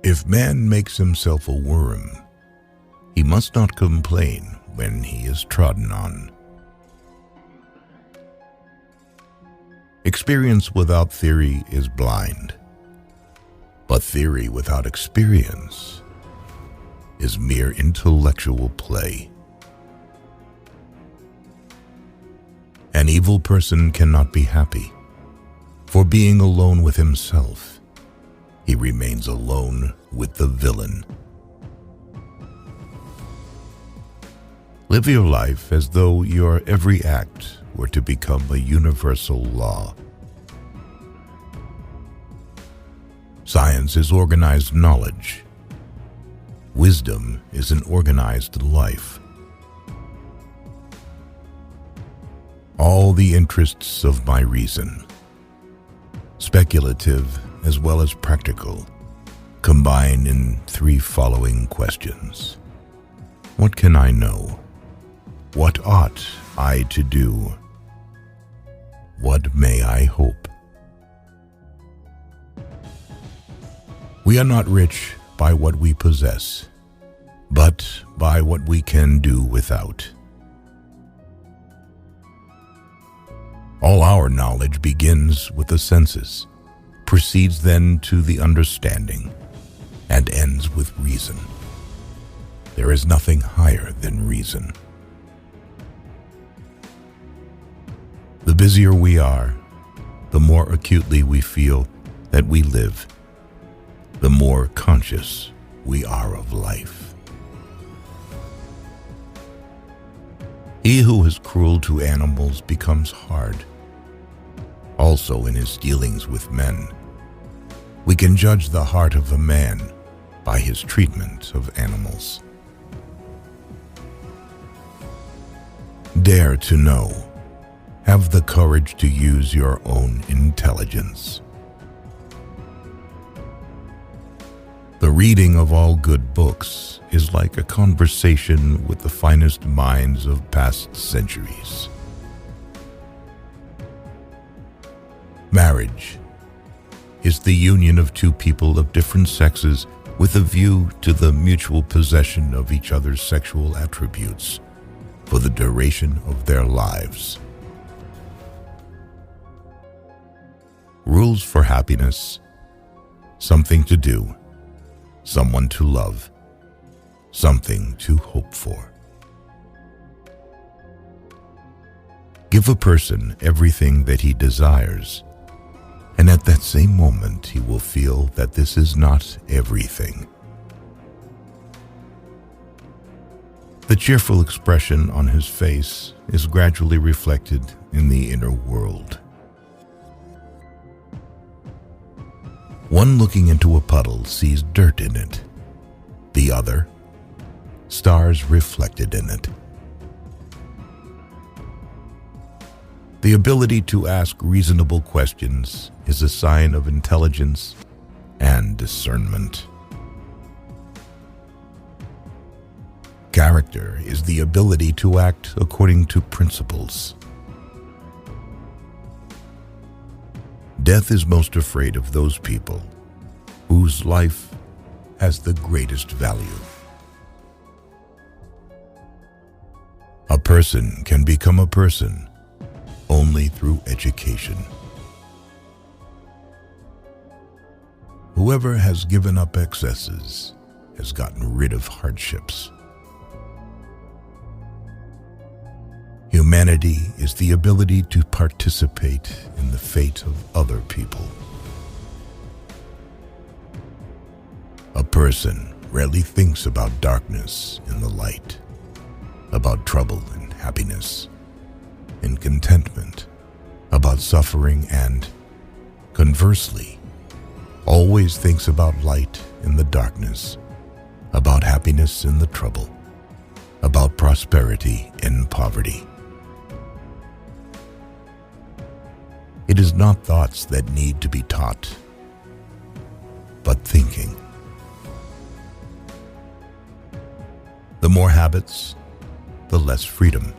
If man makes himself a worm, he must not complain when he is trodden on. Experience without theory is blind, but theory without experience is mere intellectual play. An evil person cannot be happy, for being alone with himself, he remains alone with the villain. Live your life as though your every act were to become a universal law. Science is organized knowledge. Wisdom is an organized life. All the interests of my reason, speculative as well as practical, combine in three following questions. What can I know? What ought I to do? What may I hope? We are not rich by what we possess, but by what we can do without. All our knowledge begins with the senses, proceeds then to the understanding, and ends with reason. There is nothing higher than reason. The busier we are, the more acutely we feel that we live, the more conscious we are of life. He who is cruel to animals becomes hard. Also in his dealings with men, we can judge the heart of a man by his treatment of animals. Dare to know. Have the courage to use your own intelligence. The reading of all good books is like a conversation with the finest minds of past centuries. Marriage is the union of two people of different sexes with a view to the mutual possession of each other's sexual attributes for the duration of their lives. Rules for happiness: something to do, someone to love, something to hope for. Give a person everything that he desires, and at that same moment he will feel that this is not everything. The cheerful expression on his face is gradually reflected in the inner world. One looking into a puddle sees dirt in it. The other, stars reflected in it. The ability to ask reasonable questions is a sign of intelligence and discernment. Character is the ability to act according to principles. Death is most afraid of those people whose life has the greatest value. A person can become a person only through education. Whoever has given up excesses has gotten rid of hardships. Humanity is the ability to participate in the fate of other people. A person rarely thinks about darkness in the light, about trouble and happiness, in contentment, about suffering, and, conversely, always thinks about light in the darkness, about happiness in the trouble, about prosperity in poverty. It is not thoughts that need to be taught, but thinking. The more habits, the less freedom.